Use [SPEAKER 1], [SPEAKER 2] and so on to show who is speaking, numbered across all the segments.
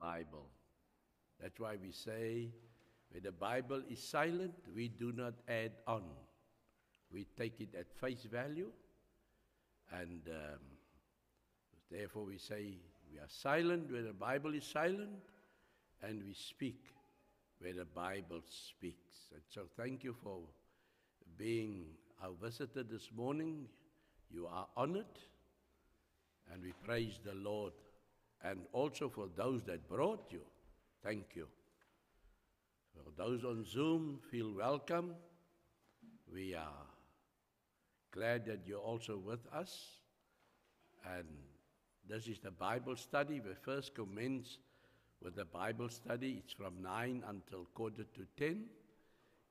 [SPEAKER 1] Bible. That's why we say, when the Bible is silent, we do not add on. We take it at face value, and therefore we say we are silent where the Bible is silent, and we speak where the Bible speaks. And so thank you for being our visitor this morning. You are honored, and we praise the Lord. And also for those that brought you, thank you. For those on Zoom, feel welcome. We are glad that you're also with us. And this is the Bible study. We first commence with the Bible study. It's from 9 until 9:45,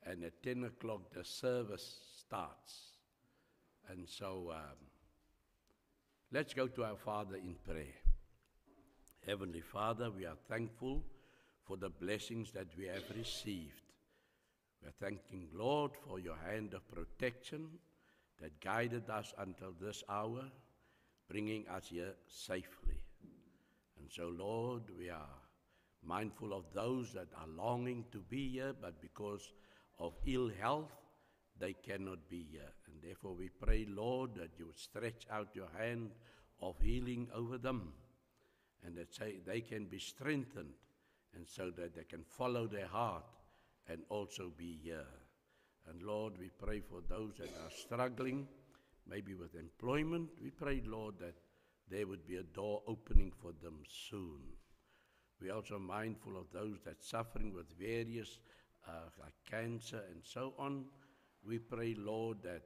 [SPEAKER 1] and at 10 o'clock the service starts. And so let's go to our Father in prayer. Heavenly Father, we are thankful for the blessings that we have received. We are thanking, Lord, for your hand of protection that guided us until this hour, bringing us here safely. And so, Lord, we are mindful of those that are longing to be here, but because of ill health, they cannot be here. And therefore we pray, Lord, that you would stretch out your hand of healing over them, and that they can be strengthened, and so that they can follow their heart and also be here. And Lord, we pray for those that are struggling, maybe with employment. We pray, Lord, that there would be a door opening for them soon. We're also mindful of those that are suffering with various like cancer and so on. We pray, Lord, that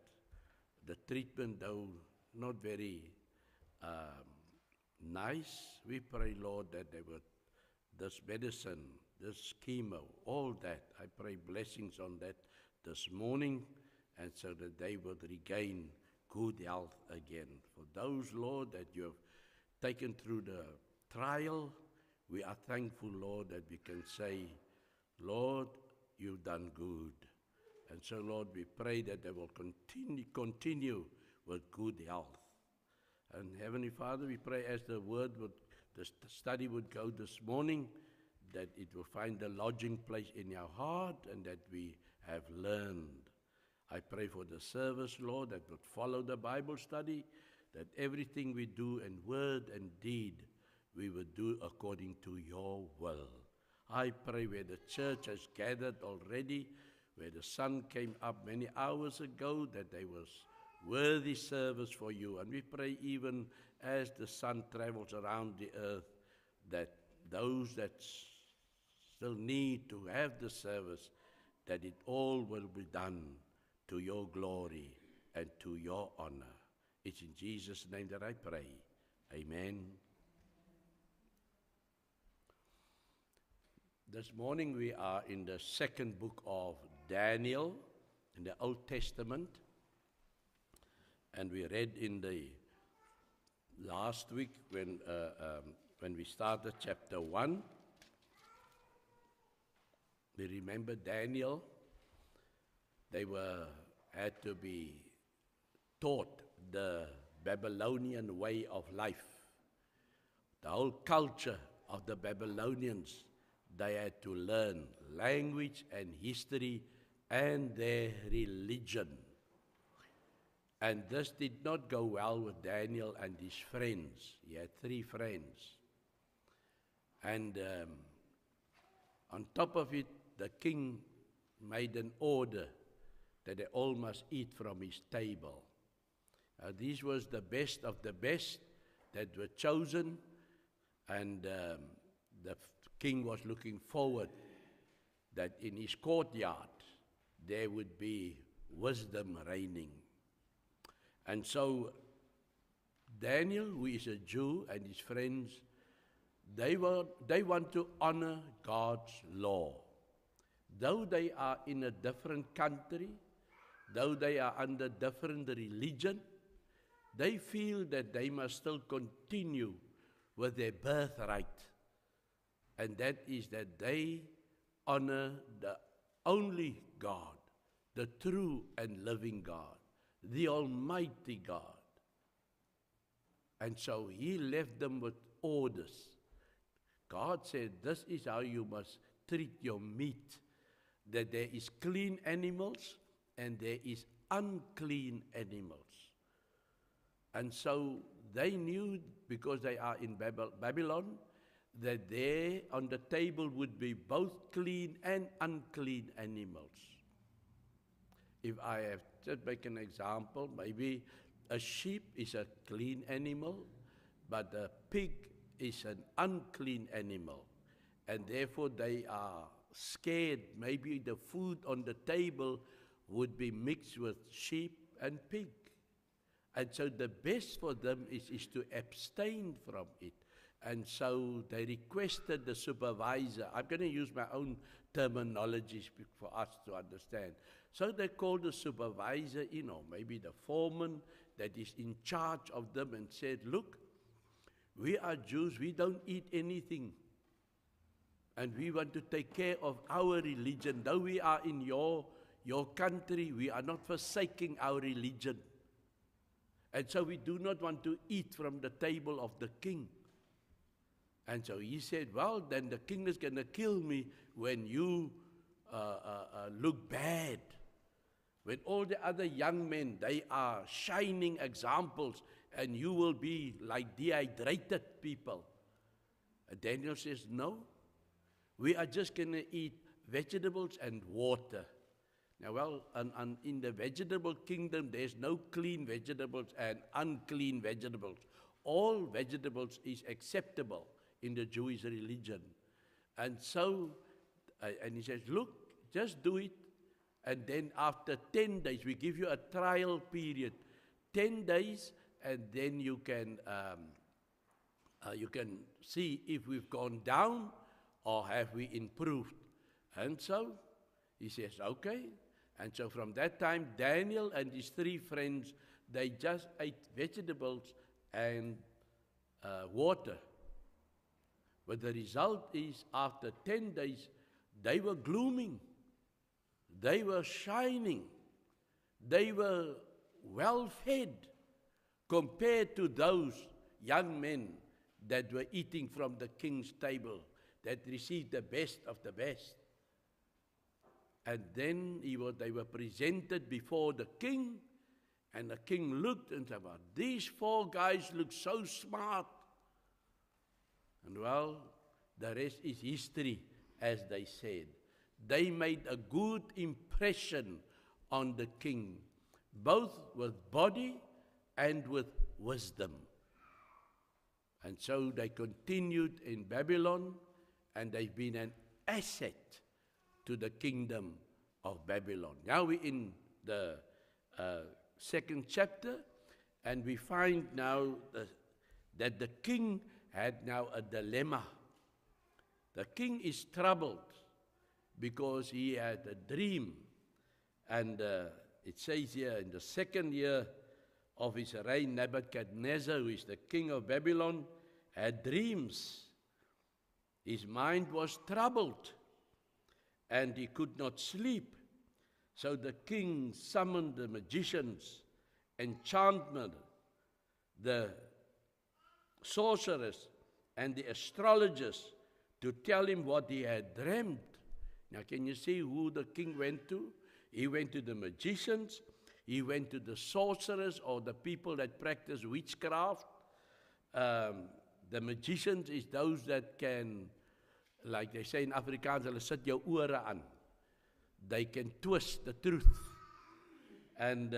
[SPEAKER 1] the treatment, though not very nice, we pray, Lord, that they would, this medicine, this chemo, all that, I pray blessings on that this morning, and so that they would regain good health again. For those, Lord, that you have taken through the trial, we are thankful, Lord, that we can say, Lord, you've done good. And so, Lord, we pray that they will continue with good health. And Heavenly Father, we pray as the study would go this morning, that it will find a lodging place in our heart, and that we have learned. I pray for the service, Lord, that would follow the Bible study, that everything we do in word and deed, we would do according to your will. I pray where the church has gathered already, where the sun came up many hours ago, that there was worthy service for you. And we pray even as the sun travels around the earth, that those that still need to have the service, that it all will be done to your glory and to your honor. It's in Jesus' name that I pray. Amen. This morning we are in the second book of Daniel in the Old Testament, and we read in the last week when we started chapter 1. We remember Daniel. They had to be taught the Babylonian way of life. The whole culture of the Babylonians, they had to learn language and history and their religion. And this did not go well with Daniel and his friends. He had 3 friends. And on top of it, the king made an order that they all must eat from his table. This was the best of the best that were chosen, and the king was looking forward that in his courtyard there would be wisdom reigning. And so Daniel, who is a Jew, and his friends, they want to honor God's law. Though they are in a different country, though they are under different religion, they feel that they must still continue with their birthright. And that is that they honor the only God, the true and living God, the Almighty God. And so he left them with orders God said, this is how you must treat your meat, that there is clean animals and there is unclean animals. And so they knew, because they are in Babylon, that there on the table would be both clean and unclean animals. If I have to make an example, maybe a sheep is a clean animal, but a pig is an unclean animal. And therefore they are scared. Maybe the food on the table would be mixed with sheep and pig. And so the best for them is to abstain from it. And so they requested the supervisor. I'm going to use my own terminology for us to understand. So they called the supervisor, maybe the foreman that is in charge of them, and said, look, we are Jews, we don't eat anything. And we want to take care of our religion. Though we are in your country, we are not forsaking our religion. And so we do not want to eat from the table of the king. And so he said, well, then the king is going to kill me when you look bad. When all the other young men, they are shining examples, and you will be like dehydrated people. And Daniel says, no, we are just going to eat vegetables and water. Now, well, in the vegetable kingdom, there's no clean vegetables and unclean vegetables. All vegetables is acceptable in the Jewish religion. And so, and he says, look, just do it. And then after 10 days, we give you a trial period, 10 days, and then you can see if we've gone down or have we improved. And so he says, okay. And so from that time, Daniel and his 3 friends, they just ate vegetables and water. But the result is, after 10 days, they were glooming. They were shining. They were well fed compared to those young men that were eating from the king's table, that received the best of the best. And then they were presented before the king, and the king looked and said, well, these 4 guys look so smart. And well, the rest is history, as they said. They made a good impression on the king, both with body and with wisdom. And so they continued in Babylon, and they've been an asset to the kingdom of Babylon. Now we're in the 2nd chapter, and we find now that the king had now a dilemma. The king is troubled because he had a dream. And it says here, in the 2nd year of his reign, Nebuchadnezzar, who is the king of Babylon, had dreams. His mind was troubled, and he could not sleep. So the king summoned the magicians, enchantment, the sorcerers, and the astrologers to tell him what he had dreamt. Now, can you see who the king went to? He went to the magicians. He went to the sorcerers, or the people that practice witchcraft. The magicians is those that can, like they say in Afrikaans, hulle sit jou ore aan. They can twist the truth. And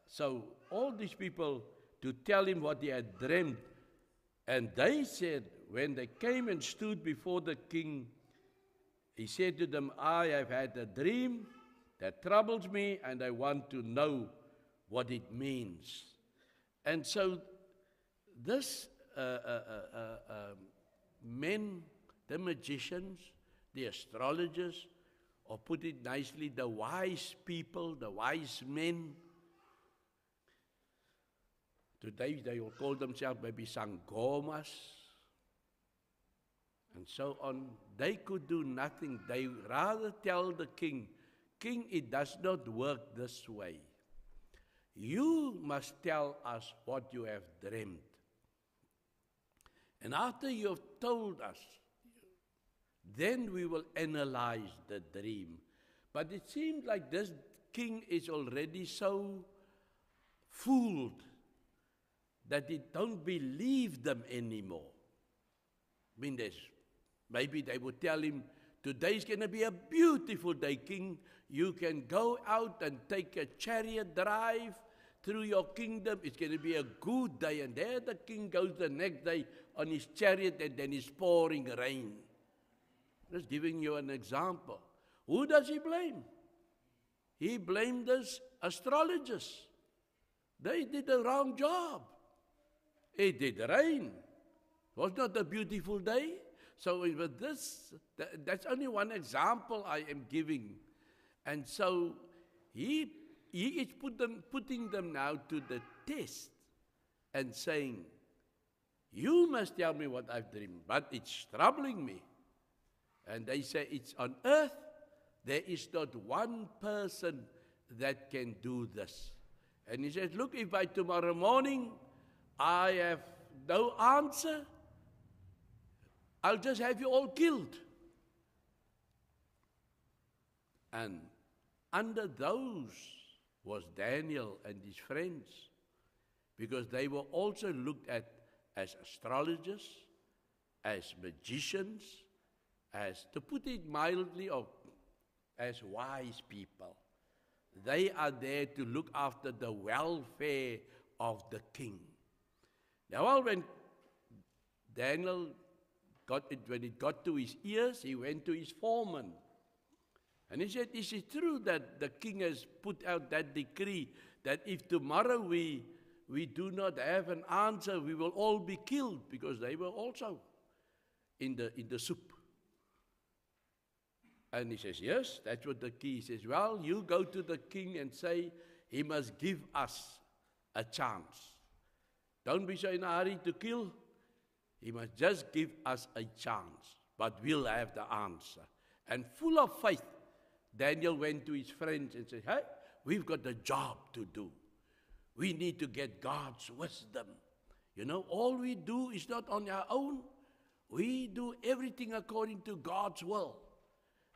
[SPEAKER 1] so all these people to tell him what he had dreamed. And they said, when they came and stood before the king, he said to them, I have had a dream that troubles me, and I want to know what it means. And so this men, the magicians, the astrologers, or put it nicely, the wise people, the wise men, today they will call themselves maybe sangomas, and so on. They could do nothing. They rather tell the king, King, it does not work this way. You must tell us what you have dreamed. And after you have told us, then we will analyze the dream. But it seems like this king is already so fooled that he don't believe them anymore. I mean, maybe they would tell him, today's going to be a beautiful day, king. You can go out and take a chariot drive through your kingdom. It's going to be a good day. And there the king goes the next day on his chariot, and then it's pouring rain. Just giving you an example. Who does he blame? He blamed us astrologers. They did the wrong job. It did rain. It was not a beautiful day. So with this, that's only one example I am giving. And so he is putting them now to the test and saying, you must tell me what I've dreamed, but it's troubling me. And they say, it's on earth, there is not one person that can do this. And he says, look, if by tomorrow morning I have no answer, I'll just have you all killed. And under those was Daniel and his friends, because they were also looked at as astrologers, as magicians, as, to put it mildly, or as wise people. They are there to look after the welfare of the king. Now, when Daniel when it got to his ears, he went to his foreman. And he said, is it true that the king has put out that decree that if tomorrow we do not have an answer, we will all be killed? Because they were also in the soup. And he says, yes, that's what the king says. Well, you go to the king and say, he must give us a chance. Don't be so in a hurry to kill. He must just give us a chance, but we'll have the answer. And full of faith, Daniel went to his friends and said, hey, we've got a job to do. We need to get God's wisdom. You know, all we do is not on our own. We do everything according to God's will.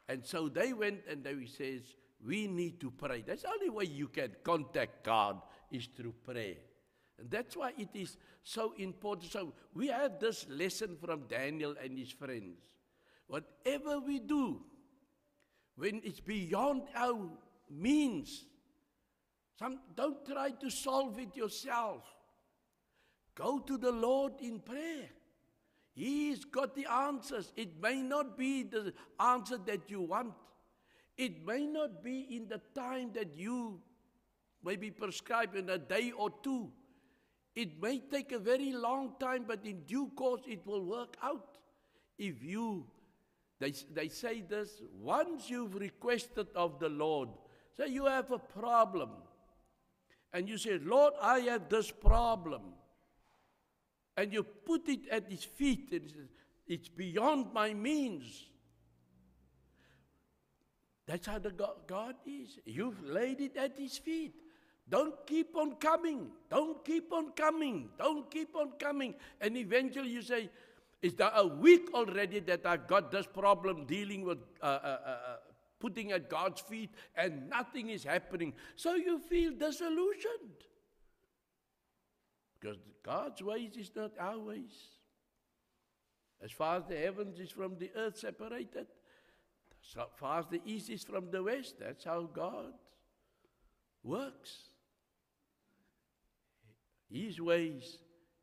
[SPEAKER 1] And so they went and they says, we need to pray. That's the only way you can contact God is through prayer. And that's why it is so important. So we have this lesson from Daniel and his friends. Whatever we do, when it's beyond our means, don't try to solve it yourself. Go to the Lord in prayer. He's got the answers. It may not be the answer that you want. It may not be in the time that you maybe prescribe in a day or two. It may take a very long time, but in due course it will work out. If they say this, once you've requested of the Lord, say you have a problem, and you say, Lord, I have this problem, and you put it at his feet, and it's beyond my means. That's how the God is. You've laid it at his feet. Don't keep on coming. Don't keep on coming. Don't keep on coming. And eventually you say, is there a week already that I've got this problem dealing with putting at God's feet and nothing is happening? So you feel disillusioned. Because God's ways is not our ways. As far as the heavens is from the earth separated, as far as the east is from the west, that's how God works. His ways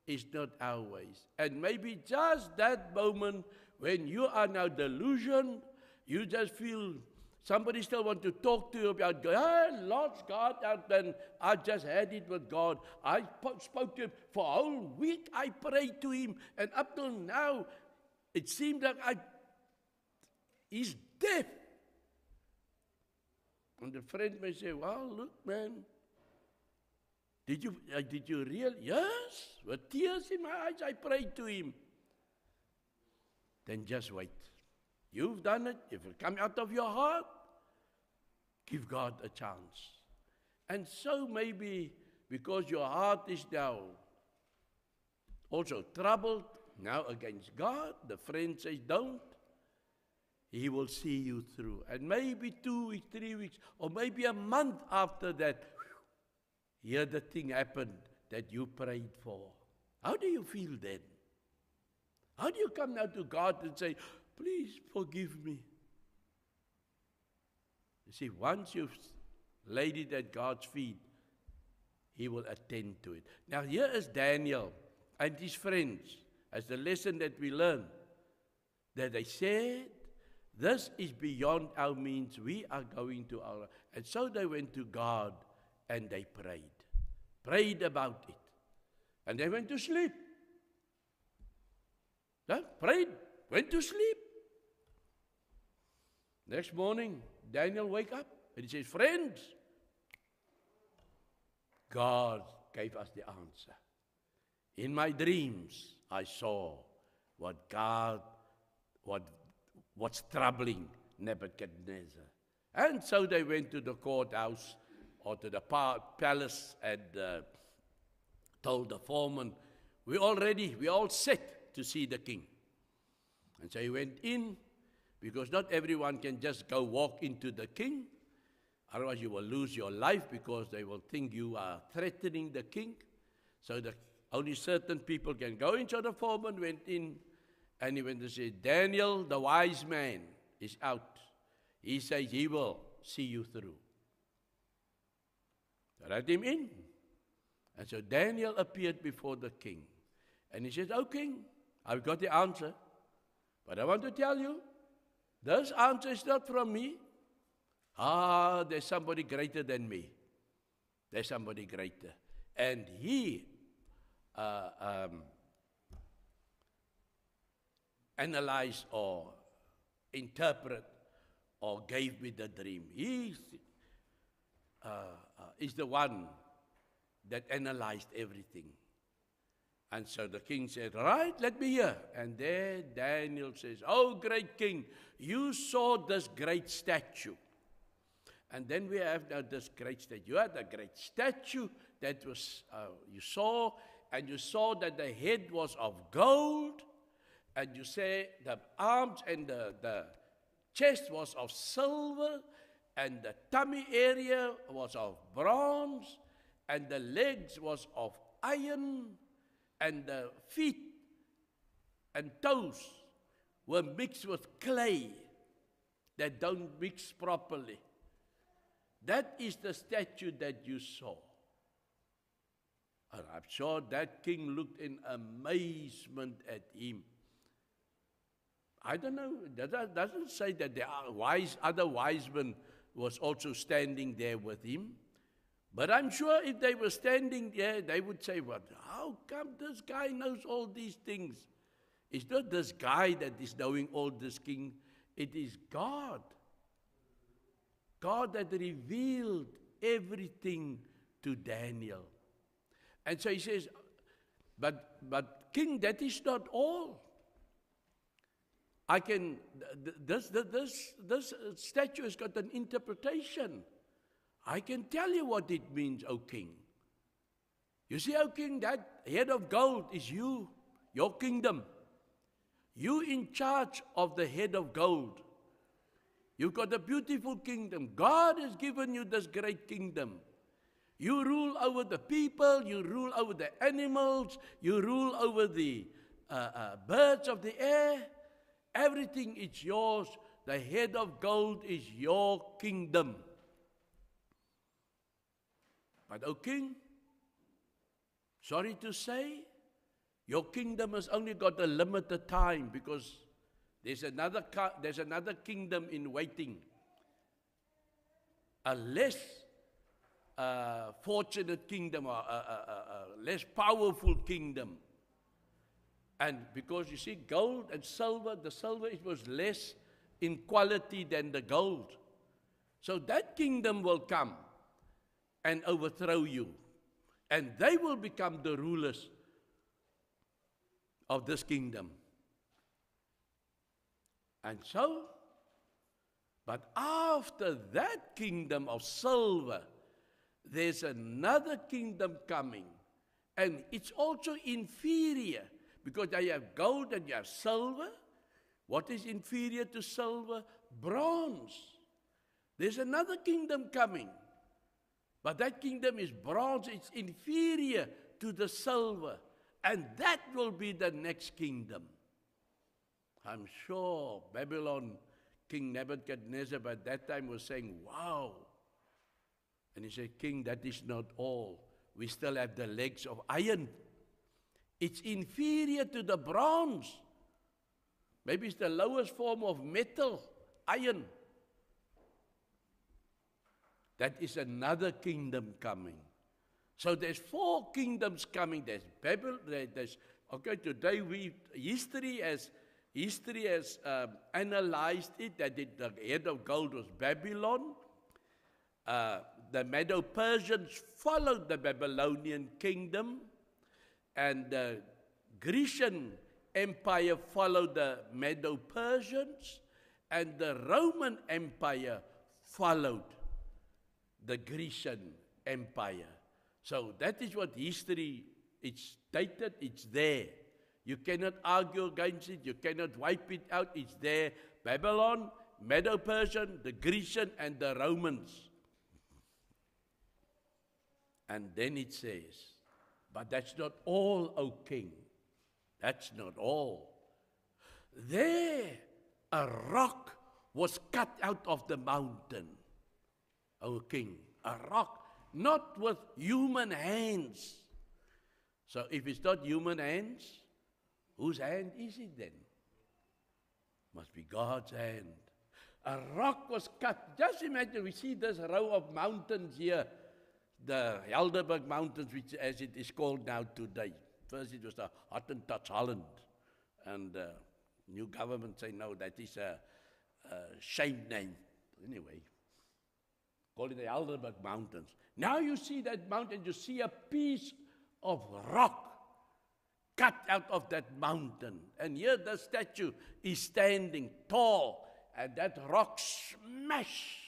[SPEAKER 1] is not our ways. And maybe just that moment when you are now delusioned, you just feel somebody still want to talk to you about God. I lost God, and I just had it with God. I spoke to him for a whole week. I prayed to him, and up till now, it seemed like he's deaf. And the friend may say, well, look, man, did you really? Yes, with tears in my eyes, I prayed to him. Then just wait. You've done it. If it comes out of your heart, give God a chance. And so maybe because your heart is now also troubled, now against God. The friend says, don't. He will see you through. And maybe 2 weeks, 3 weeks, or maybe a month after that, here the thing happened that you prayed for. How do you feel then? How do you come now to God and say, please forgive me? You see, once you've laid it at God's feet, He will attend to it. Now here is Daniel and his friends, as the lesson that we learn, that they said, this is beyond our means, we are going to our... And so they went to God and they prayed about it. And they went to sleep. Prayed, went to sleep. Next morning, Daniel wake up and he says, friends, God gave us the answer. In my dreams, I saw what's troubling Nebuchadnezzar. And so they went to the courthouse or to the palace and told the foreman, we're all set to see the king. And so he went in, because not everyone can just go walk into the king. Otherwise you will lose your life, because they will think you are threatening the king. So only certain people can go in. So the foreman went in, and he went to say, Daniel, the wise man, is out. He says he will see you through. So let him in. And so Daniel appeared before the king. And he said, oh king, I've got the answer. But I want to tell you, this answer is not from me. There's somebody greater than me. There's somebody greater. And he analyzed or interpreted or gave me the dream. He is the one that analyzed everything. And so the king said, right, let me hear. And there Daniel says, oh great king, you saw this great statue. And then we have now this great statue. You had a great statue that was, you saw, and you saw that the head was of gold, and you say the arms and the chest was of silver, and the tummy area was of bronze, and the legs was of iron, and the feet and toes were mixed with clay that don't mix properly. That is the statue that you saw. And I'm sure that king looked in amazement at him. I don't know, that doesn't say that the other wise men was also standing there with him. But I'm sure if they were standing there, they would say, well, how come this guy knows all these things? It's not this guy that is knowing all this, king. It is God. God that revealed everything to Daniel. And so he says, but king, that is not all. This statue has got an interpretation. I can tell you what it means, O king. You see, O king, that head of gold is you, your kingdom. You in charge of the head of gold. You've got a beautiful kingdom. God has given you this great kingdom. You rule over the people, you rule over the animals, you rule over the birds of the air. Everything is yours. The head of gold is your kingdom. But, O king, sorry to say, your kingdom has only got a limited time, because there's another kingdom in waiting. A less fortunate kingdom, or a less powerful kingdom. And because you see, gold and silver, the silver, it was less in quality than the gold. So that kingdom will come and overthrow you. And they will become the rulers of this kingdom. And so, but after that kingdom of silver, there's another kingdom coming. And it's also inferior, Because they have gold and you have silver. What is inferior to silver? Bronze. There's another kingdom coming. But that kingdom is bronze. It's inferior to the silver. And that will be the next kingdom. I'm sure Babylon, King Nebuchadnezzar by that time was saying, wow. And he said, King, that is not all. We still have the legs of iron. It's inferior to the bronze. Maybe it's the lowest form of metal, iron. That is another kingdom coming. So there's 4 kingdoms coming. There's Babylon. Okay, today history has analyzed it, that the head of gold was Babylon. The Medo-Persians followed the Babylonian kingdom, and the Grecian Empire followed the Medo-Persians, and the Roman Empire followed the Grecian Empire. So that is what history, it's dated, it's there. You cannot argue against it, you cannot wipe it out, it's there. Babylon, Medo-Persian, the Grecian, and the Romans. And then it says, but that's not all, O king. That's not all. There, a rock was cut out of the mountain, O king. A rock, not with human hands. So if it's not human hands, whose hand is it then? Must be God's hand. A rock was cut. Just imagine, we see this row of mountains here, the Helderberg Mountains, which as it is called now today. First it was the Hottentots Holland, and new government say no, that is a shame name. Anyway, call it the Helderberg Mountains. Now you see that mountain, you see a piece of rock cut out of that mountain. And here the statue is standing tall, and that rock smashed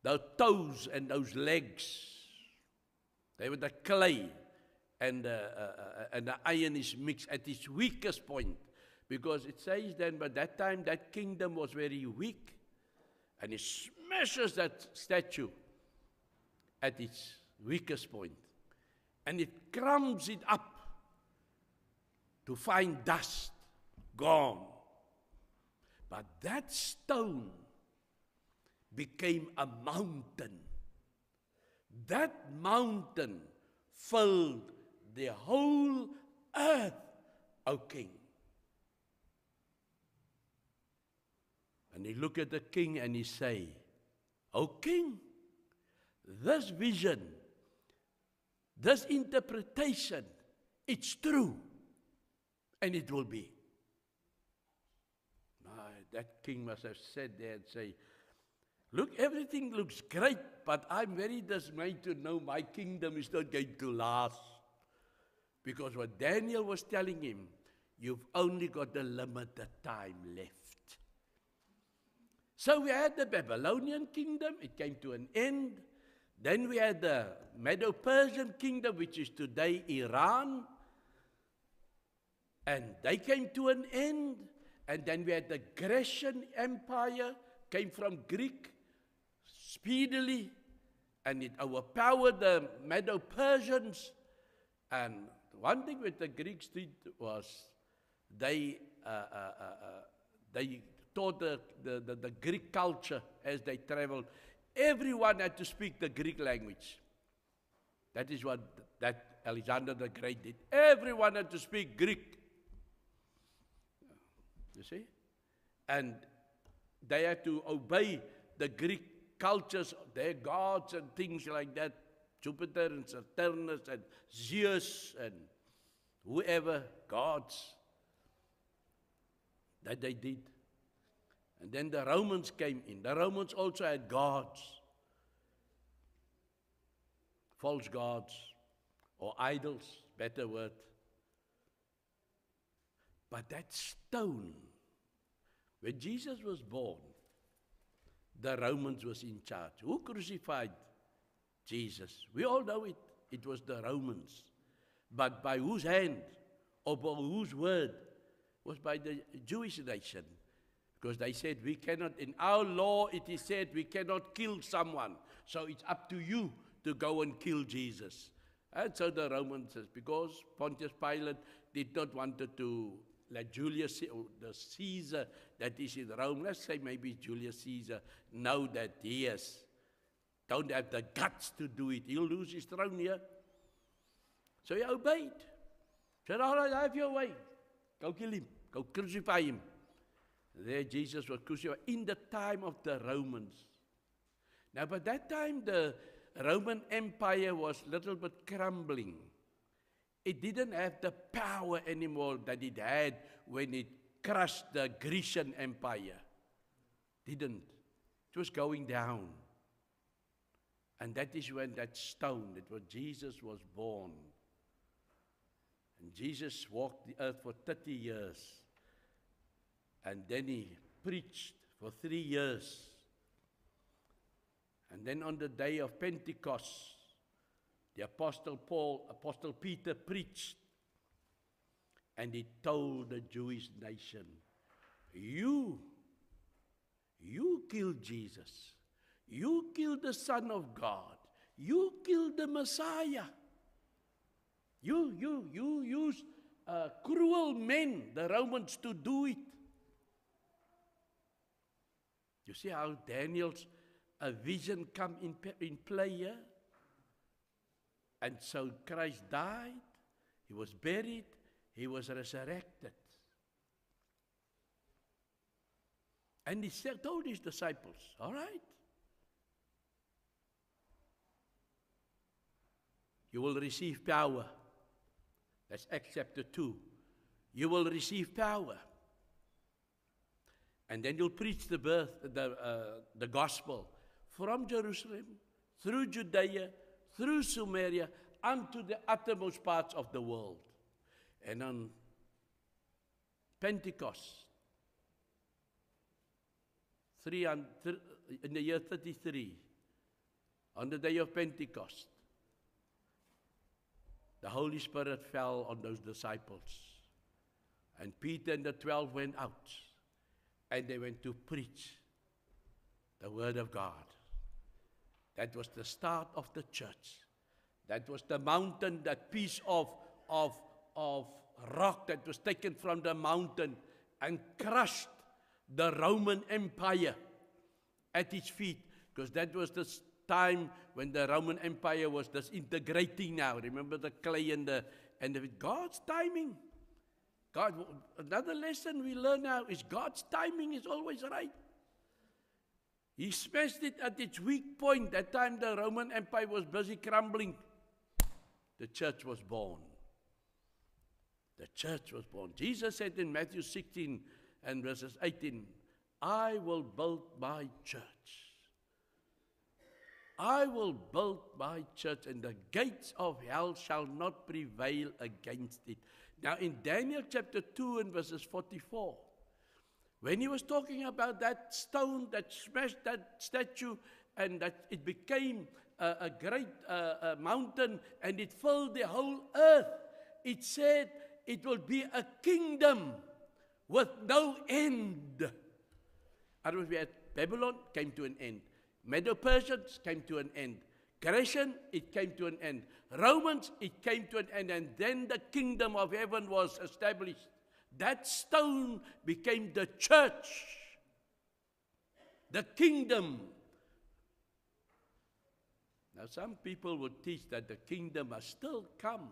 [SPEAKER 1] those toes and those legs. They were the clay, and the iron is mixed at its weakest point. Because it says then, by that time, that kingdom was very weak. And it smashes that statue at its weakest point. And it crumbs it up to find dust, gone. But that stone became a mountain. That mountain filled the whole earth, O king. And he looked at the king and he say, O king, this vision, this interpretation, it's true, and it will be. That king must have said there and say, look, everything looks great, but I'm very dismayed to know my kingdom is not going to last. Because what Daniel was telling him, you've only got a limited time left. So we had the Babylonian kingdom, it came to an end. Then we had the Medo-Persian kingdom, which is today Iran. And they came to an end. And then we had the Grecian Empire, came from Greek, speedily. And it overpowered the Medo-Persians. And one thing with the Greeks did was they taught the Greek culture as they traveled. Everyone had to speak the Greek language. That is what that Alexander the Great did. Everyone had to speak Greek. You see? And they had to obey the Greek cultures, their gods and things like that. Jupiter and Saturnus and Zeus and whoever, gods, that they did. And then the Romans came in. The Romans also had gods, false gods, or idols, better word. But that stone, when Jesus was born, the Romans was in charge. Who crucified Jesus? We all know it. It was the Romans. But by whose hand or by whose word? Was by the Jewish nation. Because they said, we cannot, in our law it is said, we cannot kill someone. So it's up to you to go and kill Jesus. And so the Romans says, because Pontius Pilate did not want to let Julius, or the Caesar that is in Rome, let's say maybe Julius Caesar, know that he don't have the guts to do it. He'll lose his throne here. So he obeyed. Said, all right, have your way. Go kill him. Go crucify him. There Jesus was crucified in the time of the Romans. Now, by that time, the Roman Empire was a little bit crumbling. It didn't have the power anymore that it had when it crushed the Grecian Empire. Didn't. It was going down. And that is when that stone, that was Jesus was born. And Jesus walked the earth for 30 years. And then he preached for 3 years. And then on the day of Pentecost, the Apostle Peter preached. And he told the Jewish nation, you killed Jesus. You killed the Son of God. You killed the Messiah. You used cruel men, the Romans, to do it. You see how Daniel's vision come in play here? And so Christ died, he was buried, he was resurrected. And he told his disciples, all right, you will receive power. That's Acts chapter 2. You will receive power. And then you'll preach the gospel from Jerusalem, through Judea, through Samaria, unto the uttermost parts of the world. And on Pentecost, in the year 33, on the day of Pentecost, the Holy Spirit fell on those disciples. And Peter and the 12 went out. And they went to preach the Word of God. That was the start of the church. That was the mountain, that piece of rock that was taken from the mountain and crushed the Roman Empire at its feet. Because that was the time when the Roman Empire was disintegrating now. Remember the clay and God's timing. God, another lesson we learn now is God's timing is always right. He smashed it at its weak point. That time the Roman Empire was busy crumbling. The church was born. The church was born. Jesus said in Matthew 16 and verses 18, I will build my church. I will build my church, and the gates of hell shall not prevail against it. Now in Daniel chapter 2 and verses 44, when he was talking about that stone that smashed that statue and that it became a great mountain and it filled the whole earth, it said it will be a kingdom with no end. Otherwise, we had Babylon, came to an end. Medo-Persians came to an end. Grecian, it came to an end. Romans, it came to an end. And then the kingdom of heaven was established. That stone became the church. The kingdom. Now some people would teach that the kingdom must still come.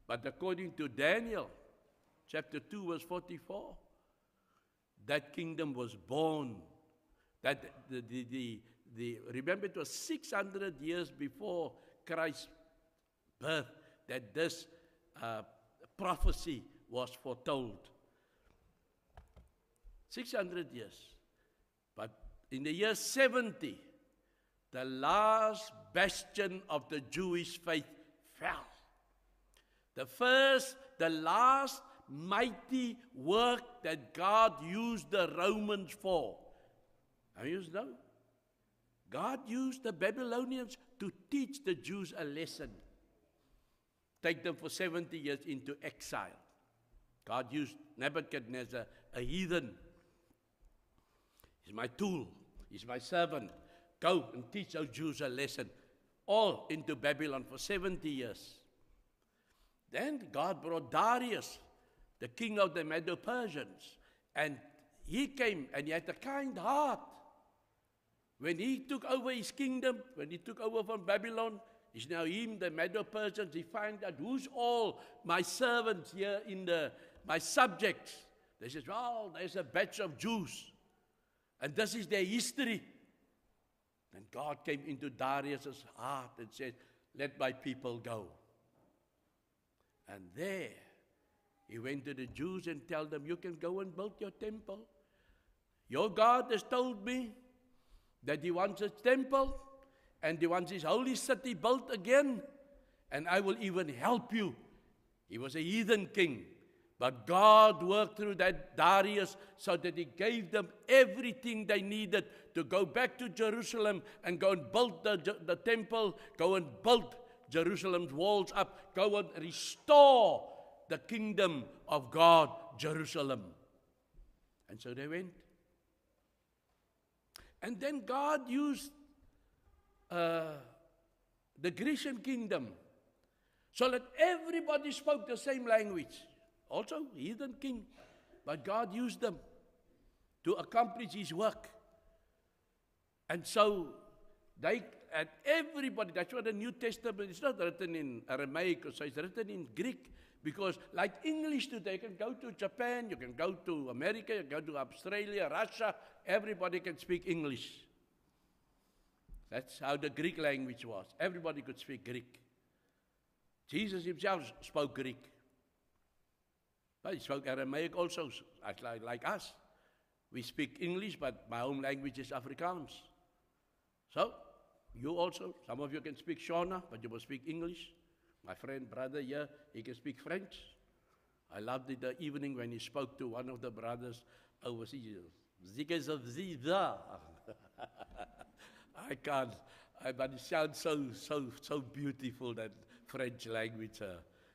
[SPEAKER 1] But according to Daniel, chapter 2, verse 44, that kingdom was born. That remember, it was 600 years before Christ's birth that this prophecy was foretold. 600 years. But in the year 70, the last bastion of the Jewish faith fell. The last mighty work that God used the Romans for. And you know, God used the Babylonians to teach the Jews a lesson. Take them for 70 years into exile. God used Nebuchadnezzar, a heathen. He's my tool. He's my servant. Go and teach those Jews a lesson. All into Babylon for 70 years. Then God brought Darius, the king of the Medo-Persians. And he came and he had a kind heart. When he took over his kingdom, when he took over from Babylon, it's now him, the Medo-Persians, he found out who's all my servants here my subjects. They said, well, there's a batch of Jews. And this is their history. And God came into Darius' heart and said, let my people go. And there, he went to the Jews and told them, you can go and build your temple. Your God has told me that he wants a temple and he wants his holy city built again, and I will even help you. He was a heathen king, but God worked through that Darius so that he gave them everything they needed to go back to Jerusalem and go and build the temple, go and build Jerusalem's walls up, go and restore the kingdom of God, Jerusalem. And so they went. And then God used the Grecian kingdom so that everybody spoke the same language. Also, heathen king. But God used them to accomplish his work. And so and everybody, that's why the New Testament is not written in Aramaic, so it's written in Greek. Because like English today, you can go to Japan, you can go to America, you can go to Australia, Russia, everybody can speak English. That's how the Greek language was. Everybody could speak Greek. Jesus himself spoke Greek. But he spoke Aramaic also, like us. We speak English, but my home language is Afrikaans. So, you also, some of you can speak Shona, but you must speak English. My friend, brother here, he can speak French. I loved it the evening when he spoke to one of the brothers overseas. I can't, but it sounds so beautiful, that French language.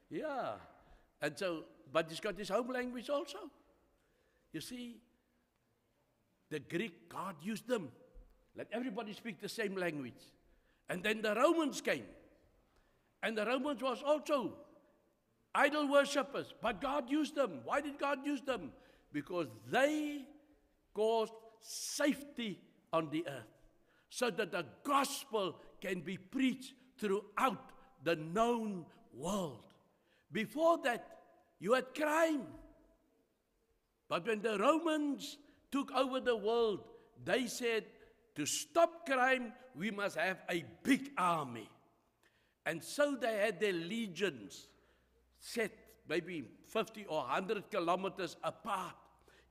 [SPEAKER 1] Yeah. And so, but he's got his home language also. You see, the Greek, God used them. Let everybody speak the same language. And then the Romans came. And the Romans was also idol worshippers, but God used them. Why did God use them? Because they caused safety on the earth, so that the gospel can be preached throughout the known world. Before that, you had crime. But when the Romans took over the world, they said, to stop crime, we must have a big army. And so they had their legions set maybe 50 or 100 kilometers apart.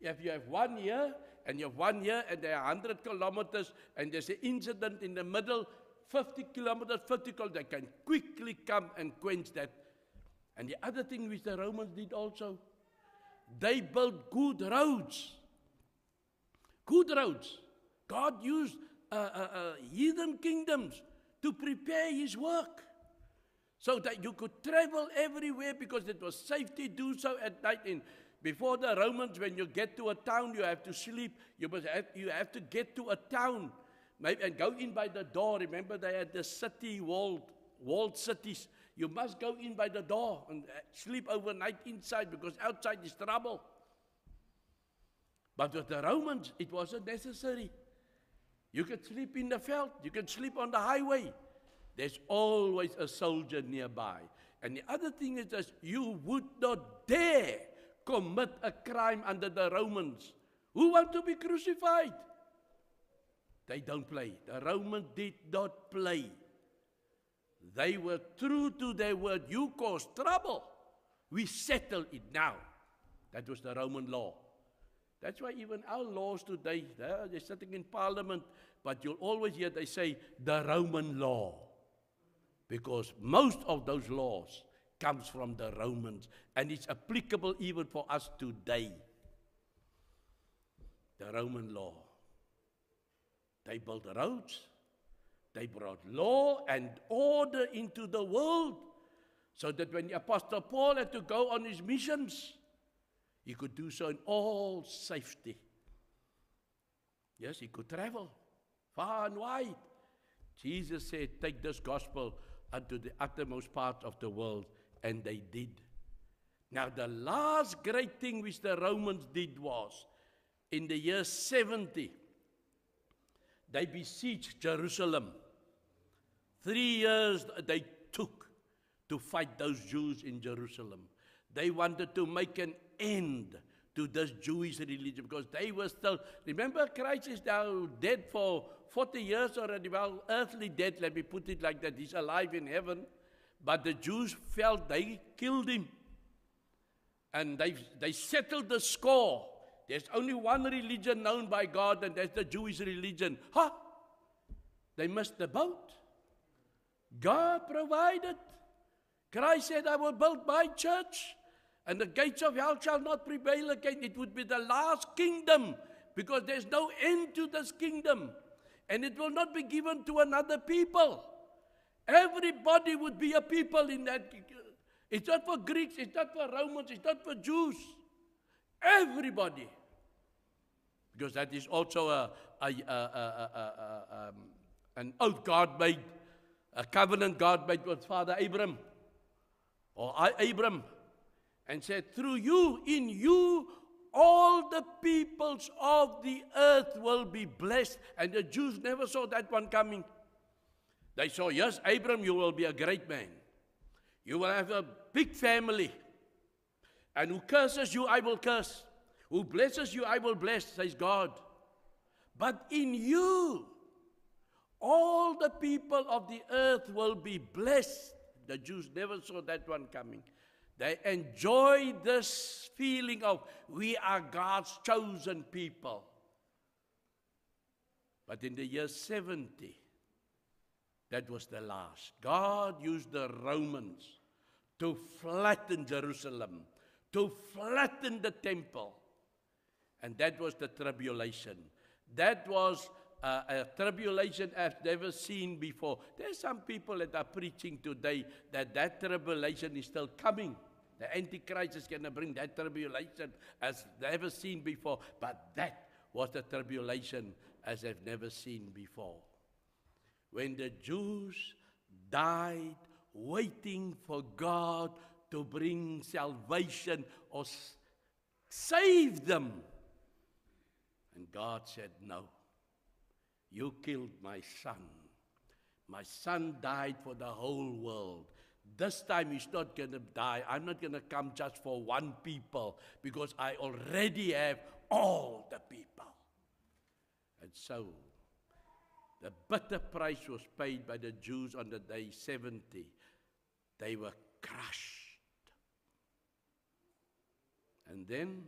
[SPEAKER 1] If you have 1 year, and you have 1 year, and they are 100 kilometers, and there's an incident in the middle, 50 kilometers, they can quickly come and quench that. And the other thing which the Romans did also, they built good roads. Good roads. God used heathen kingdoms to prepare his work, so that you could travel everywhere, because it was safe to do so at night. Before the Romans, when you get to a town, you have to sleep. You have to get to a town and go in by the door. Remember, they had the city walled cities. You must go in by the door and sleep overnight inside, because outside is trouble. But with the Romans, it wasn't necessary. You could sleep in the veld. You can sleep on the highway. There's always a soldier nearby. And the other thing is that you would not dare commit a crime under the Romans, who want to be crucified. They don't play. The Romans did not play. They were true to their word. You caused trouble. We settle it now. That was the Roman law. That's why even our laws today, they're sitting in parliament, but you'll always hear they say the Roman law. Because most of those laws comes from the Romans, and it's applicable even for us today. The Roman law. They built roads. They brought law and order into the world, so that when the Apostle Paul had to go on his missions, he could do so in all safety. Yes, he could travel far and wide. Jesus said, take this gospel unto the uttermost part of the world, and they did. Now, the last great thing which the Romans did was, in the year 70, they besieged Jerusalem. 3 years they took to fight those Jews in Jerusalem. They wanted to make an end to this Jewish religion because they were still, remember, Christ is now dead for 40 years already. Well, earthly dead, let me put it like that. He's alive in heaven. But the Jews felt they killed him. And they settled the score. There's only one religion known by God, and that's the Jewish religion. They missed the boat. God provided. Christ said, I will build my church, and the gates of hell shall not prevail again. It would be the last kingdom, because there's no end to this kingdom. And it will not be given to another people. Everybody would be a people in that. It's not for Greeks, it's not for Romans, it's not for Jews. Everybody. Because that is also an oath God made, a covenant God made with Father Abraham, or Abram, and said, through you, in you, all the peoples of the earth will be blessed. And the Jews never saw that one coming. They saw, yes, Abram, you will be a great man. You will have a big family. And who curses you, I will curse. Who blesses you, I will bless, says God. But in you, all the people of the earth will be blessed. The Jews never saw that one coming. They enjoyed this feeling of, we are God's chosen people. But in the year 70, that was the last. God used the Romans to flatten Jerusalem, to flatten the temple. And that was the tribulation. That was a tribulation I've never seen before. There's some people that are preaching today that tribulation is still coming. The Antichrist is going to bring that tribulation as never seen before. But that was the tribulation as I've never seen before. When the Jews died waiting for God to bring salvation or save them. And God said, no, you killed my son. My son died for the whole world. This time he's not going to die. I'm not going to come just for one people because I already have all the people. And so, the bitter price was paid by the Jews on the day 70. They were crushed. And then,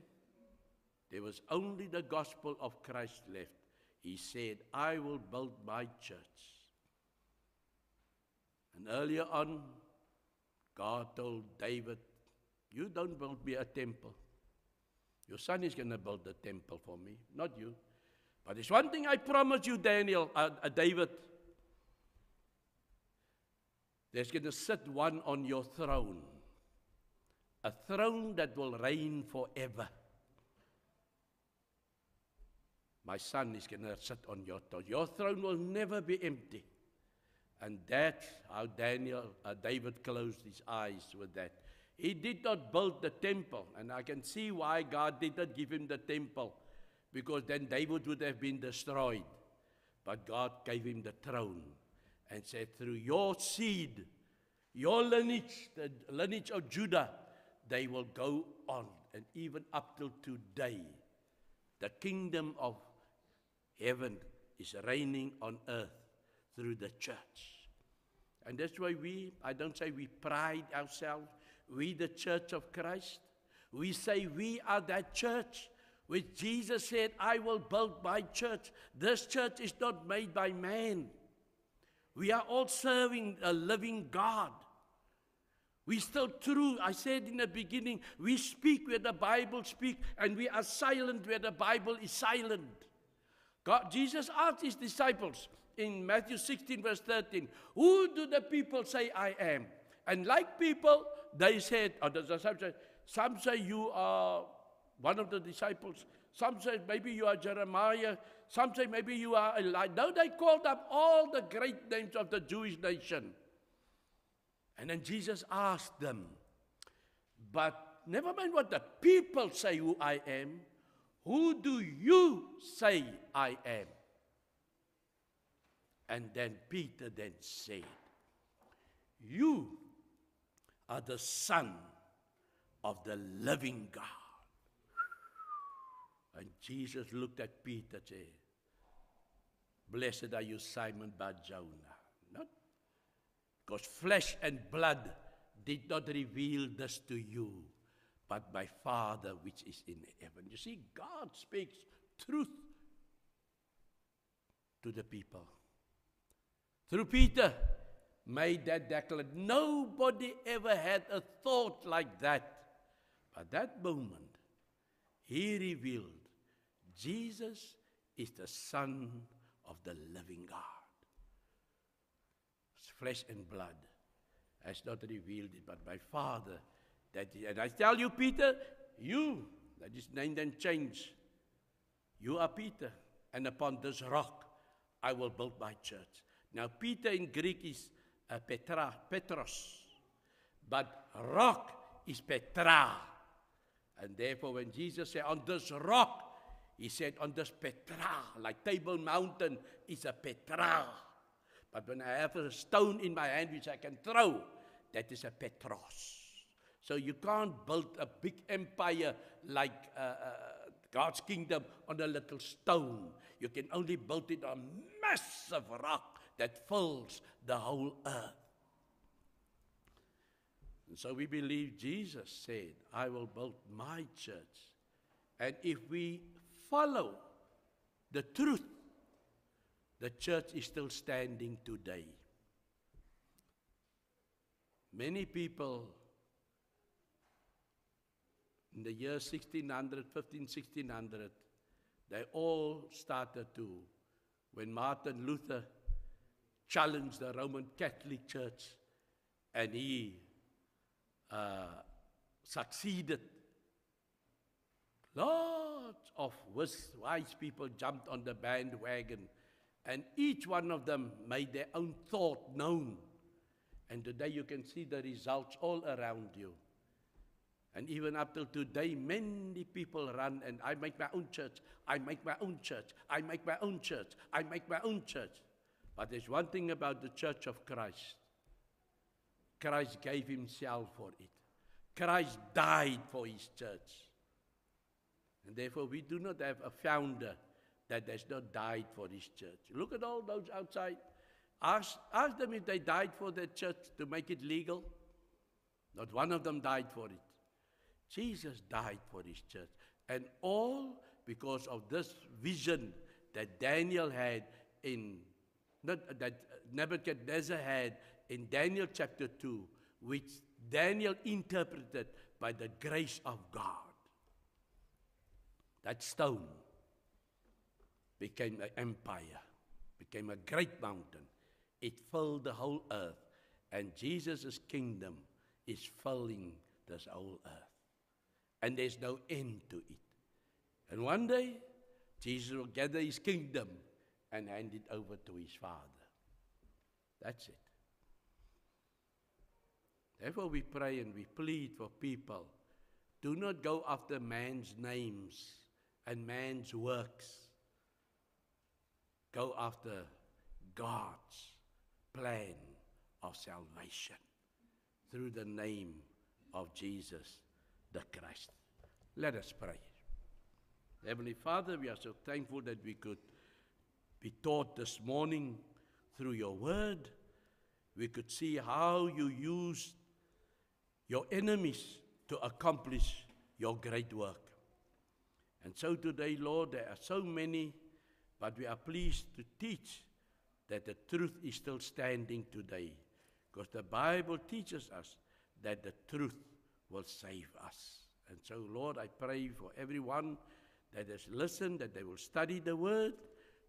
[SPEAKER 1] there was only the gospel of Christ left. He said, I will build my church. And earlier on, God told David, you don't build me a temple. Your son is going to build the temple for me, not you. But there's one thing I promise you, David. There's going to sit one on your throne. A throne that will reign forever. My son is going to sit on your throne. Your throne will never be empty. And that's how David closed his eyes with that. He did not build the temple. And I can see why God did not give him the temple. Because then David would have been destroyed. But God gave him the throne. And said, through your seed, your lineage, the lineage of Judah, they will go on. And even up till today, the kingdom of heaven is reigning on earth through the church. And that's why I don't say we pride ourselves, we the church of Christ. We say we are that church which Jesus said, I will build my church. This church is not made by man. We are all serving a living God. We still true. I said in the beginning, we speak where the Bible speaks, and we are silent where the Bible is silent. Jesus asked his disciples in Matthew 16 verse 13, who do the people say I am? And like people, they said, or the disciples said, some say you are one of the disciples. Some say maybe you are Jeremiah. Some say maybe you are Elijah. No, they called up all the great names of the Jewish nation. And then Jesus asked them, but never mind what the people say who I am. Who do you say I am? And then Peter then said, you are the Son of the living God. And Jesus looked at Peter and said, blessed are you, Simon Bar-Jonah. Not because flesh and blood did not reveal this to you, but my Father which is in heaven. You see, God speaks truth to the people. Through Peter, made that declaration. Nobody ever had a thought like that. But that moment, he revealed Jesus is the Son of the living God. Flesh and blood has not revealed it, but my Father. And I tell you, Peter, you, that is name then changed. You are Peter, and upon this rock I will build my church. Now, Peter in Greek is Petros, but rock is Petra. And therefore, when Jesus said, on this rock, he said, on this Petra, like Table Mountain is a Petra. But when I have a stone in my hand which I can throw, that is a Petros. So you can't build a big empire like God's kingdom on a little stone. You can only build it on a massive rock that fills the whole earth. And so we believe Jesus said, I will build my church. And if we follow the truth, the church is still standing today. Many people in the year 1600, they all started to, when Martin Luther challenged the Roman Catholic Church, and he succeeded. Lots of wise people jumped on the bandwagon, and each one of them made their own thought known. And today you can see the results all around you. And even up till today, many people run, and I make my own church, I make my own church, I make my own church, I make my own church. But there's one thing about the Church of Christ. Christ gave himself for it. Christ died for his church. And therefore, we do not have a founder that has not died for his church. Look at all those outside. Ask them if they died for their church to make it legal. Not one of them died for it. Jesus died for his church. And all because of this vision that Daniel had that Nebuchadnezzar had in Daniel chapter 2, which Daniel interpreted by the grace of God. That stone became an empire, became a great mountain. It filled the whole earth, and Jesus' kingdom is filling this whole earth. And there's no end to it. And one day, Jesus will gather his kingdom and hand it over to his Father. That's it. Therefore we pray and we plead for people. Do not go after man's names and man's works. Go after God's plan of salvation through the name of Jesus the Christ. Let us pray. Heavenly Father, we are so thankful that we could be taught this morning through your word. We could see how you used your enemies to accomplish your great work. And so today, Lord, there are so many, but we are pleased to teach that the truth is still standing today, because the Bible teaches us that the truth will save us. And so, Lord, I pray for everyone that has listened, that they will study the word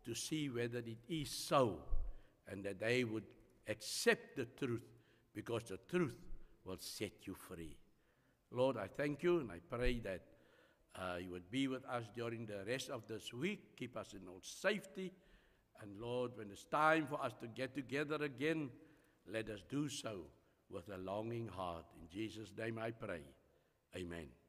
[SPEAKER 1] to see whether it is so, and that they would accept the truth, because the truth will set you free. Lord, I thank you, and I pray that you be with us during the rest of this week. Keep us in all safety. And Lord, when it's time for us to get together again, let us do so with a longing heart. In Jesus' name I pray. Amen.